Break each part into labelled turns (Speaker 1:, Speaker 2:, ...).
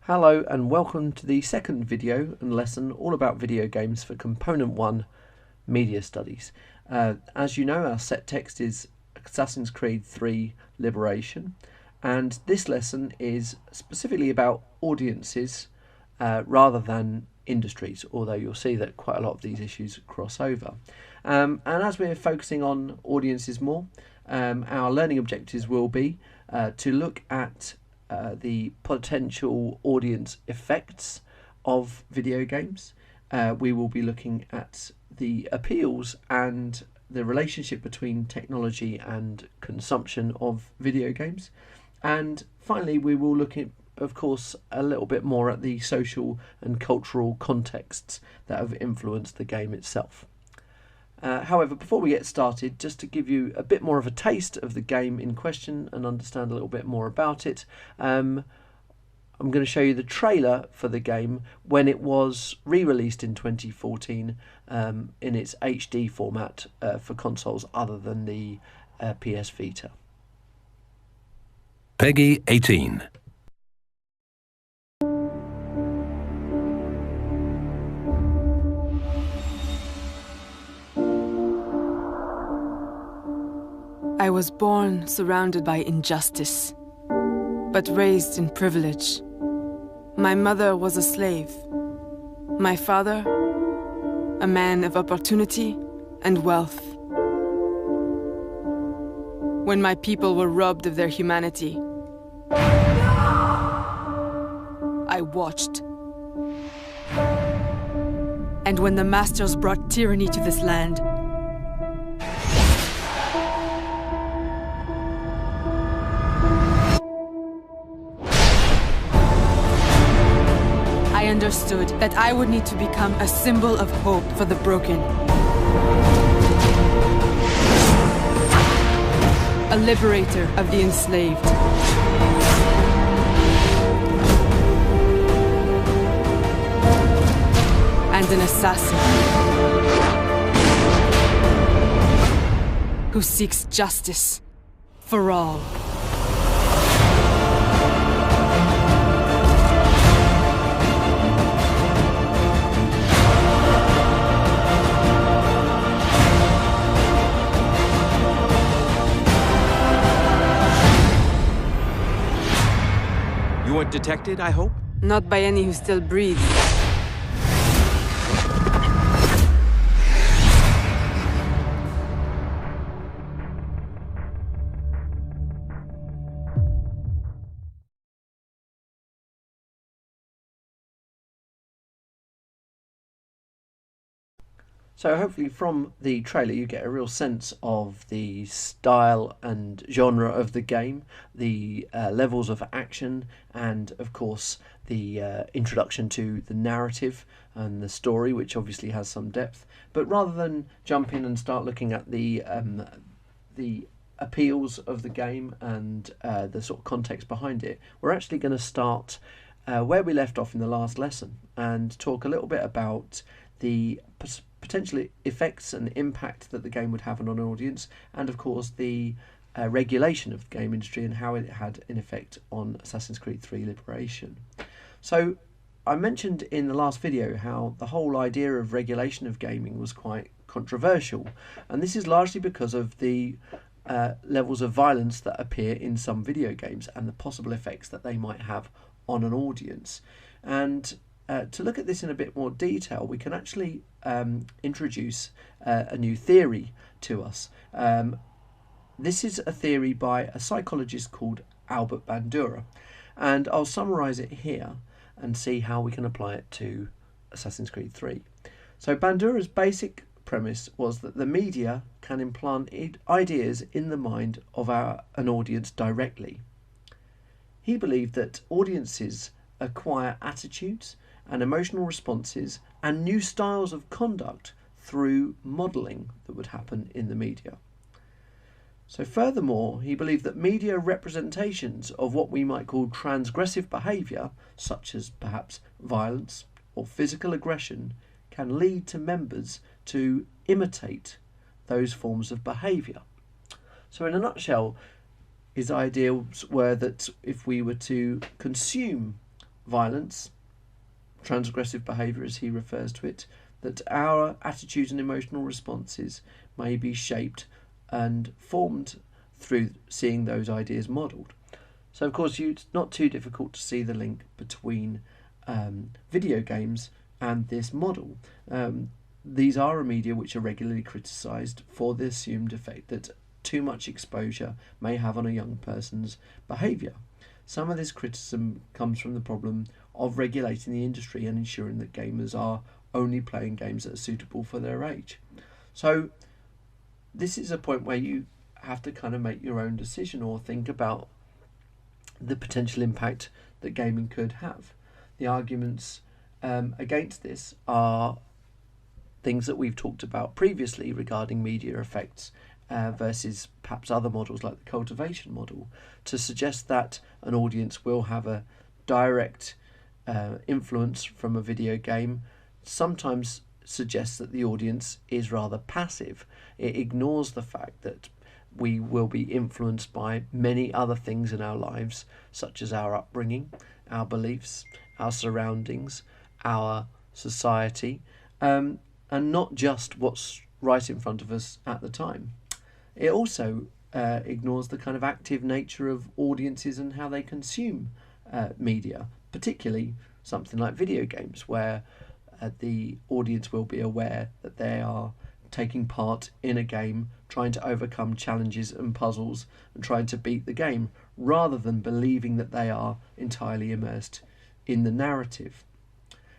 Speaker 1: Hello and welcome to the second video and lesson all about video games for Component 1 Media Studies. As you know, our set text is Assassin's Creed 3 Liberation, and this lesson is specifically about audiences rather than industries, although you'll see that quite a lot of these issues cross over. And as we're focusing on audiences more, our learning objectives will be to look at the potential audience effects of video games. We will be looking at the appeals and the relationship between technology and consumption of video games. And finally, we will look at, of course, a little bit more at the social and cultural contexts that have influenced the game itself. However, before we get started, just to give you a bit more of a taste of the game in question and understand a little bit more about it, I'm going to show you the trailer for the game when it was re-released in 2014 in its HD format for consoles other than the PS Vita.
Speaker 2: Peggy 18.
Speaker 3: I was born surrounded by injustice, but raised in privilege. My mother was a slave. My father, a man of opportunity and wealth. When my people were robbed of their humanity, I watched. And when the masters brought tyranny to this land, I understood that I would need to become a symbol of hope for the broken. A liberator of the enslaved. And an assassin who seeks justice for all.
Speaker 4: You weren't detected, I hope?
Speaker 3: Not by any who still breathe.
Speaker 1: So hopefully from the trailer you get a real sense of the style and genre of the game, the levels of action, and of course the introduction to the narrative and the story, which obviously has some depth. But rather than jump in and start looking at the appeals of the game and the sort of context behind it, we're actually going to start where we left off in the last lesson and talk a little bit about the potential effects and impact that the game would have on an audience, and of course the regulation of the game industry and how it had an effect on Assassin's Creed 3 Liberation. So I mentioned in the last video how the whole idea of regulation of gaming was quite controversial, and this is largely because of the levels of violence that appear in some video games and the possible effects that they might have on an audience. And to look at this in a bit more detail, we can actually introduce a new theory to us. This is a theory by a psychologist called Albert Bandura, and I'll summarise it here and see how we can apply it to Assassin's Creed 3. So Bandura's basic premise was that the media can implant ideas in the mind of an audience directly. He believed that audiences acquire attitudes and emotional responses and new styles of conduct through modelling that would happen in the media. So furthermore, he believed that media representations of what we might call transgressive behaviour, such as perhaps violence or physical aggression, can lead to members to imitate those forms of behaviour. So in a nutshell, his ideals were that if we were to consume violence, transgressive behaviour as he refers to it, that our attitudes and emotional responses may be shaped and formed through seeing those ideas modelled. So of course it's not too difficult to see the link between video games and this model. These are a media which are regularly criticised for the assumed effect that too much exposure may have on a young person's behaviour. Some of this criticism comes from the problem of regulating the industry and ensuring that gamers are only playing games that are suitable for their age. So this is a point where you have to kind of make your own decision or think about the potential impact that gaming could have. The arguments against this are things that we've talked about previously regarding media effects versus perhaps other models like the cultivation model, to suggest that an audience will have a direct influence from a video game sometimes suggests that the audience is rather passive. It ignores the fact that we will be influenced by many other things in our lives, such as our upbringing, our beliefs, our surroundings, our society, and not just what's right in front of us at the time. It also ignores the kind of active nature of audiences and how they consume media, particularly something like video games, where the audience will be aware that they are taking part in a game, trying to overcome challenges and puzzles and trying to beat the game, rather than believing that they are entirely immersed in the narrative.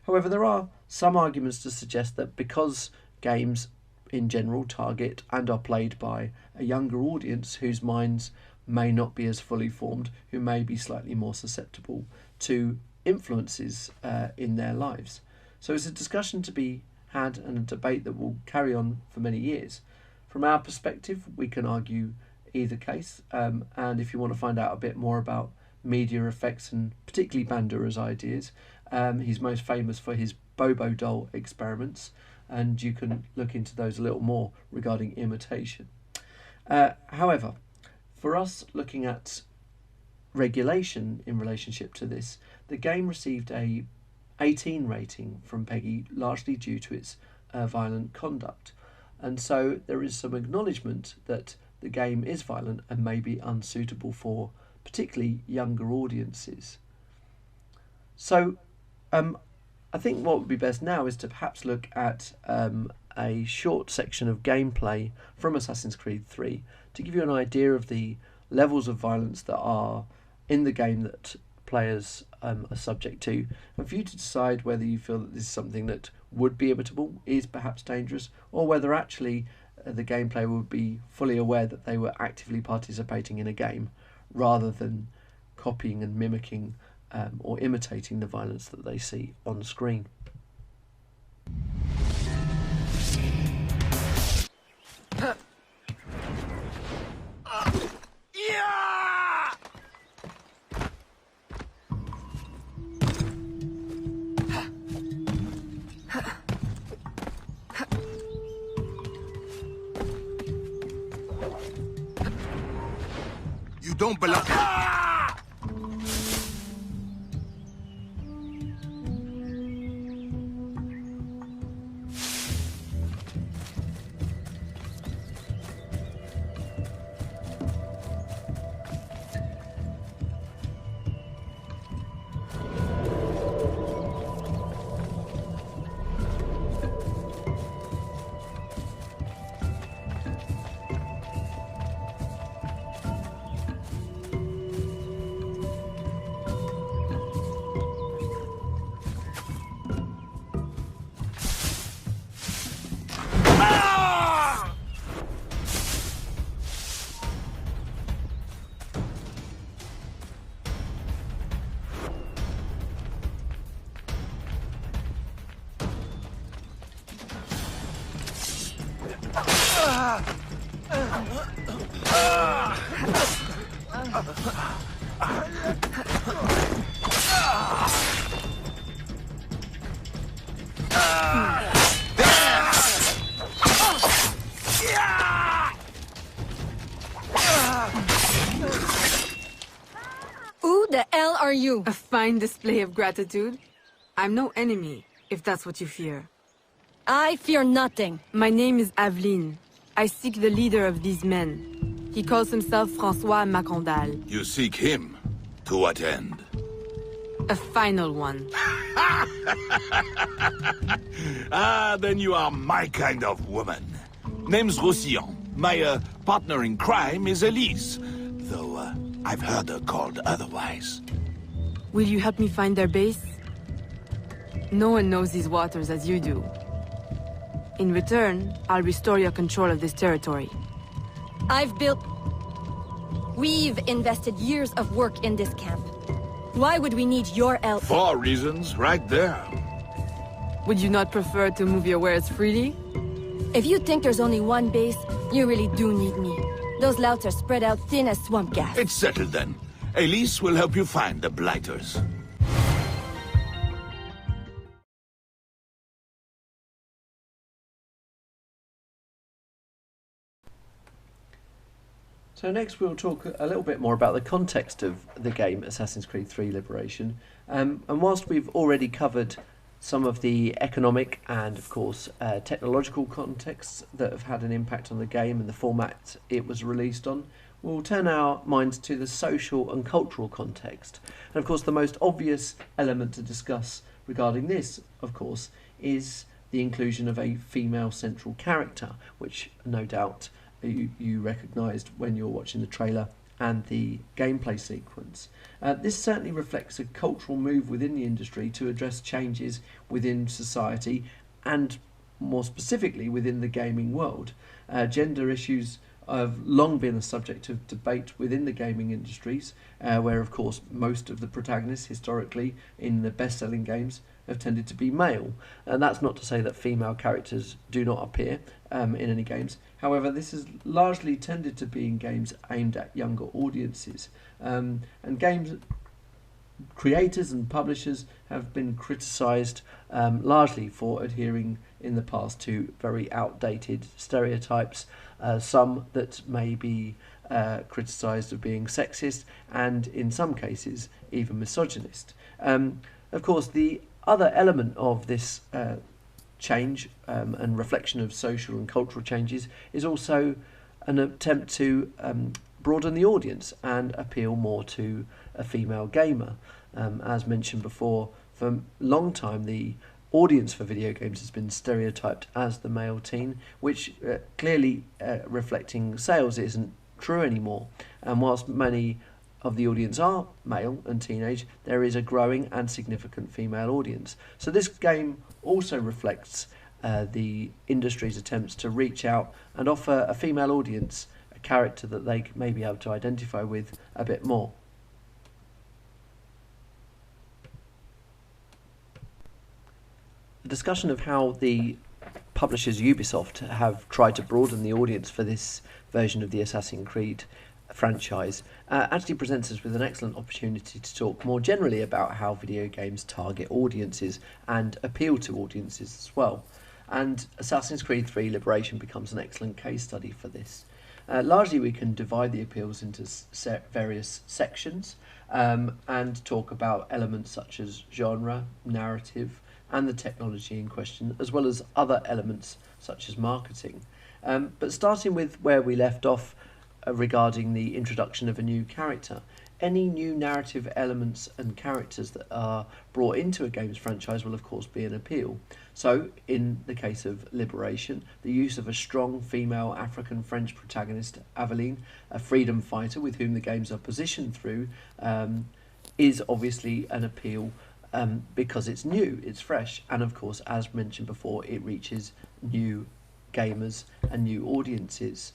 Speaker 1: However, there are some arguments to suggest that because games in general target and are played by a younger audience whose minds may not be as fully formed, who may be slightly more susceptible to influences in their lives. So it's a discussion to be had and a debate that will carry on for many years. From our perspective, we can argue either case, and if you want to find out a bit more about media effects and particularly Bandura's ideas, he's most famous for his Bobo doll experiments, and you can look into those a little more regarding imitation. However, for us looking at regulation in relationship to this, the game received a 18 rating from PEGI, largely due to its violent conduct. And so there is some acknowledgement that the game is violent and may be unsuitable for particularly younger audiences. So I think what would be best now is to perhaps look at a short section of gameplay from Assassin's Creed 3 to give you an idea of the levels of violence that are in the game that players are subject to, and for you to decide whether you feel that this is something that would be imitable, is perhaps dangerous, or whether actually the gameplay would be fully aware that they were actively participating in a game rather than copying and mimicking or imitating the violence that they see on screen.
Speaker 2: You don't belong.
Speaker 4: you?
Speaker 3: A fine display of gratitude. I'm no enemy, if that's what you fear.
Speaker 4: I fear nothing.
Speaker 3: My name is Aveline. I seek the leader of these men. He calls himself François Macondal.
Speaker 2: You seek him? To what end?
Speaker 3: A final one.
Speaker 2: Ah, then you are my kind of woman. Name's Roussillon. My partner in crime is Elise. Though I've heard her called otherwise.
Speaker 3: Will you help me find their base? No one knows these waters as you do. In return, I'll restore your control of this territory.
Speaker 4: We've invested years of work in this camp. Why would we need your help?
Speaker 2: 4 reasons, right there.
Speaker 3: Would you not prefer to move your wares freely?
Speaker 4: If you think there's only one base, you really do need me. Those louts are spread out thin as swamp gas.
Speaker 2: It's settled then. Elise will help you find the blighters.
Speaker 1: So next we'll talk a little bit more about the context of the game Assassin's Creed III Liberation. And whilst we've already covered some of the economic and, of course, technological contexts that have had an impact on the game and the format it was released on, we'll turn our minds to the social and cultural context. And, of course, the most obvious element to discuss regarding this, of course, is the inclusion of a female central character, which no doubt you recognised when you're watching the trailer and the gameplay sequence. This certainly reflects a cultural move within the industry to address changes within society and more specifically within the gaming world. Gender issues have long been a subject of debate within the gaming industries, where of course most of the protagonists historically in the best-selling games have tended to be male, and that's not to say that female characters do not appear in any games. However, this has largely tended to be in games aimed at younger audiences, and games creators and publishers have been criticised largely for adhering in the past to very outdated stereotypes, some that may be criticised of being sexist and in some cases even misogynist. Of course, the other element of this change and reflection of social and cultural changes is also an attempt to broaden the audience and appeal more to a female gamer. As mentioned before, for a long time the audience for video games has been stereotyped as the male teen, which clearly reflecting sales isn't true anymore. And whilst many of the audience are male and teenage, there is a growing and significant female audience. So this game also reflects the industry's attempts to reach out and offer a female audience a character that they may be able to identify with a bit more. The discussion of how the publishers Ubisoft have tried to broaden the audience for this version of the Assassin's Creed franchise actually presents us with an excellent opportunity to talk more generally about how video games target audiences and appeal to audiences as well. And Assassin's Creed III Liberation becomes an excellent case study for this. Largely we can divide the appeals into various sections and talk about elements such as genre, narrative and the technology in question, as well as other elements such as marketing. But starting with where we left off regarding the introduction of a new character, any new narrative elements and characters that are brought into a game's franchise will of course be an appeal. So in the case of Liberation, the use of a strong female African-French protagonist, Aveline, a freedom fighter with whom the games are positioned through, is obviously an appeal because it's new, it's fresh, and of course, as mentioned before, it reaches new gamers and new audiences.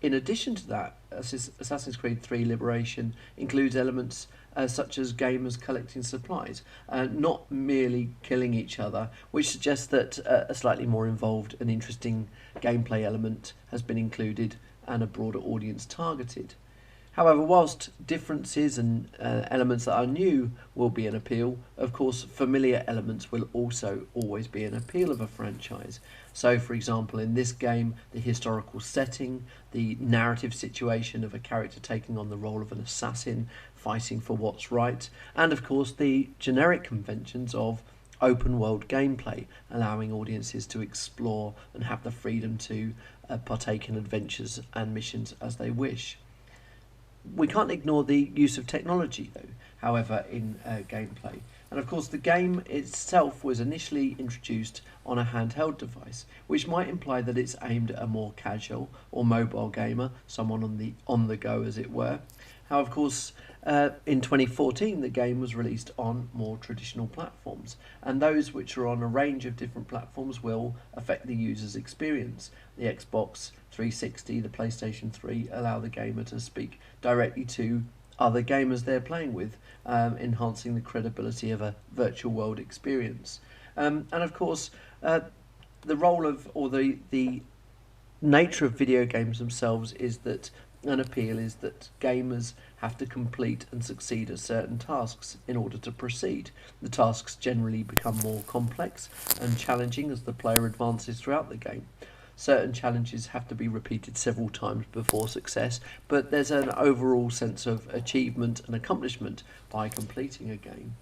Speaker 1: In addition to that, Assassin's Creed III Liberation includes elements such as gamers collecting supplies, not merely killing each other, which suggests that a slightly more involved and interesting gameplay element has been included and a broader audience targeted. However, whilst differences and elements that are new will be an appeal, of course familiar elements will also always be an appeal of a franchise. So for example, in this game, the historical setting, the narrative situation of a character taking on the role of an assassin fighting for what's right, and of course the generic conventions of open world gameplay, allowing audiences to explore and have the freedom to partake in adventures and missions as they wish. We can't ignore the use of technology, though, however, in gameplay. And of course, the game itself was initially introduced on a handheld device, which might imply that it's aimed at a more casual or mobile gamer, someone on the go, as it were. How, of course, in 2014, the game was released on more traditional platforms, and those which are on a range of different platforms will affect the user's experience. The Xbox 360, the PlayStation 3 allow the gamer to speak directly to other gamers they're playing with, enhancing the credibility of a virtual world experience. And of course, the role of, or the nature of video games themselves is that an appeal is that gamers have to complete and succeed at certain tasks in order to proceed. The tasks generally become more complex and challenging as the player advances throughout the game. Certain challenges have to be repeated several times before success, but there's an overall sense of achievement and accomplishment by completing a game.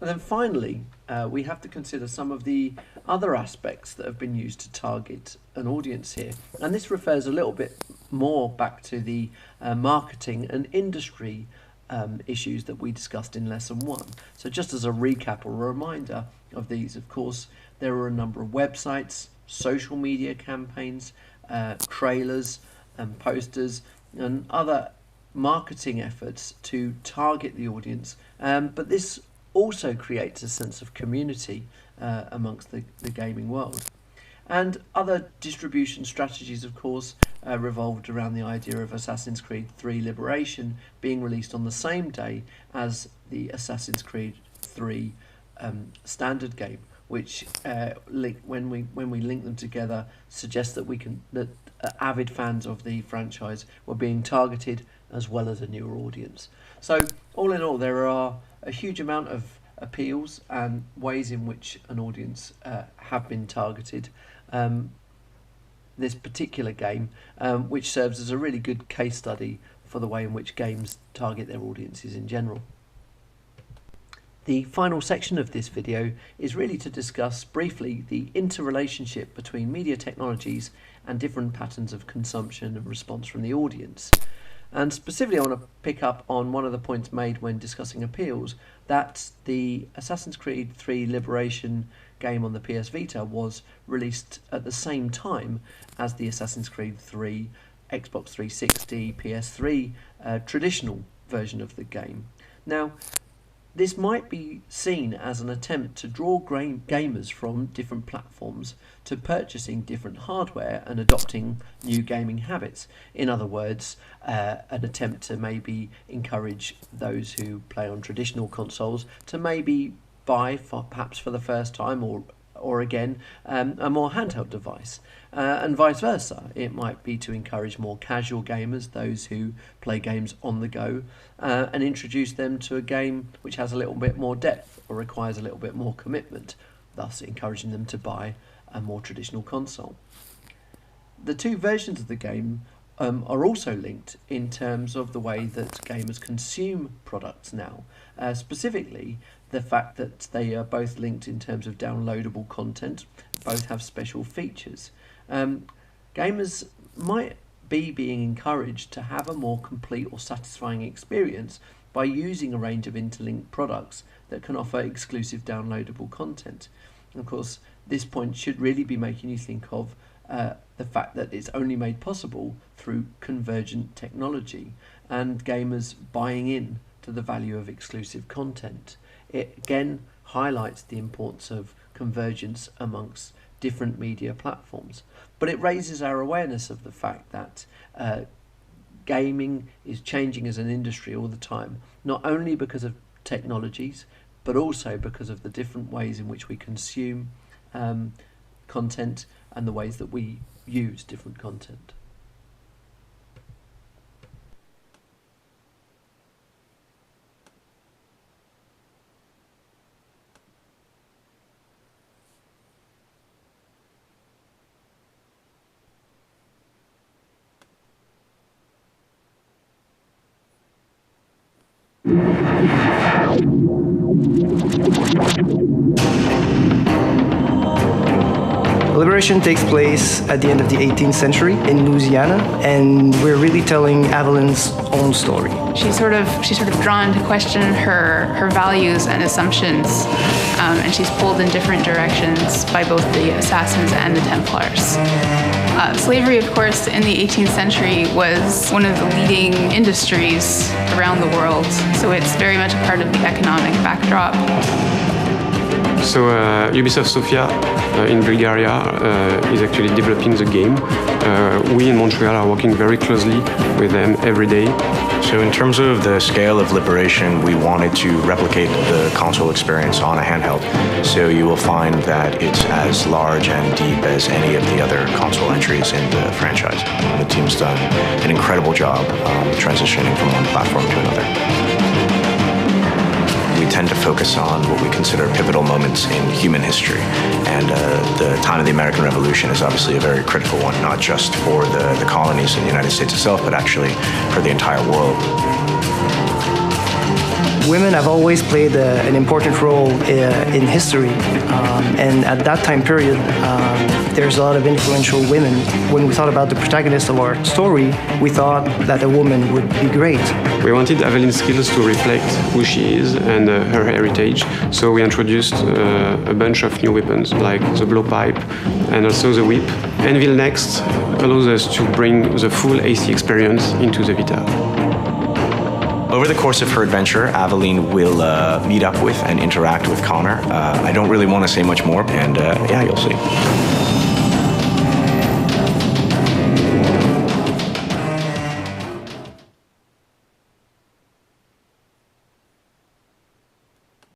Speaker 1: And then finally, we have to consider some of the other aspects that have been used to target an audience here. And this refers a little bit more back to the marketing and industry issues that we discussed in Lesson 1. So just as a recap or a reminder of these, of course, there are a number of websites, social media campaigns, trailers and posters and other marketing efforts to target the audience. But this also creates a sense of community amongst the gaming world. And other distribution strategies, of course, revolved around the idea of Assassin's Creed III Liberation being released on the same day as the Assassin's Creed III standard game, which when we link them together suggests that avid fans of the franchise were being targeted as well as a newer audience. So all in all, there are a huge amount of appeals and ways in which an audience have been targeted. This particular game, which serves as a really good case study for the way in which games target their audiences in general. The final section of this video is really to discuss briefly the interrelationship between media technologies and different patterns of consumption and response from the audience. And specifically, I want to pick up on one of the points made when discussing appeals, that the Assassin's Creed III Liberation game on the PS Vita was released at the same time as the Assassin's Creed III Xbox 360, PS3 traditional version of the game. Now, this might be seen as an attempt to draw gamers from different platforms to purchasing different hardware and adopting new gaming habits. In other words, an attempt to maybe encourage those who play on traditional consoles to maybe buy, perhaps for the first time or again, a more handheld device. And vice versa. It might be to encourage more casual gamers, those who play games on the go, and introduce them to a game which has a little bit more depth or requires a little bit more commitment, thus encouraging them to buy a more traditional console. The two versions of the game are also linked in terms of the way that gamers consume products now. Specifically, the fact that they are both linked in terms of downloadable content, both have special features. Gamers might be being encouraged to have a more complete or satisfying experience by using a range of interlinked products that can offer exclusive downloadable content. And of course, this point should really be making you think of the fact that it's only made possible through convergent technology and gamers buying in to the value of exclusive content. It again highlights the importance of convergence amongst different media platforms, but it raises our awareness of the fact that gaming is changing as an industry all the time, not only because of technologies, but also because of the different ways in which we consume content and the ways that we use different content.
Speaker 5: Liberation takes place at the end of the 18th century in Louisiana, and we're really telling Evelyn's own story.
Speaker 6: She's sort of drawn to question her values and assumptions, and she's pulled in different directions by both the Assassins and the Templars. Slavery, of course, in the 18th century was one of the leading industries around the world, so it's very much a part of the economic backdrop.
Speaker 7: So Ubisoft Sofia in Bulgaria is actually developing the game. We in Montreal are working very closely with them every day.
Speaker 8: So in terms of the scale of Liberation, we wanted to replicate the console experience on a handheld. So you will find that it's as large and deep as any of the other console entries in the franchise. The team's done an incredible job transitioning from one platform to another. We tend to focus on what we consider pivotal moments in human history. And the time of the American Revolution is obviously a very critical one, not just for the colonies in the United States itself, but actually for the entire world.
Speaker 5: Women have always played an important role in history, and at that time period, there's a lot of influential women. When we thought about the protagonist of our story, we thought that a woman would be great.
Speaker 7: We wanted Evelyn's skills to reflect who she is and her heritage, so we introduced a bunch of new weapons, like the blowpipe and also the whip. Anvil Next allows us to bring the full ACIII experience into the Vita.
Speaker 8: Over the course of her adventure, Aveline will meet up with and interact with Connor. I don't really want to say much more, and yeah, you'll see.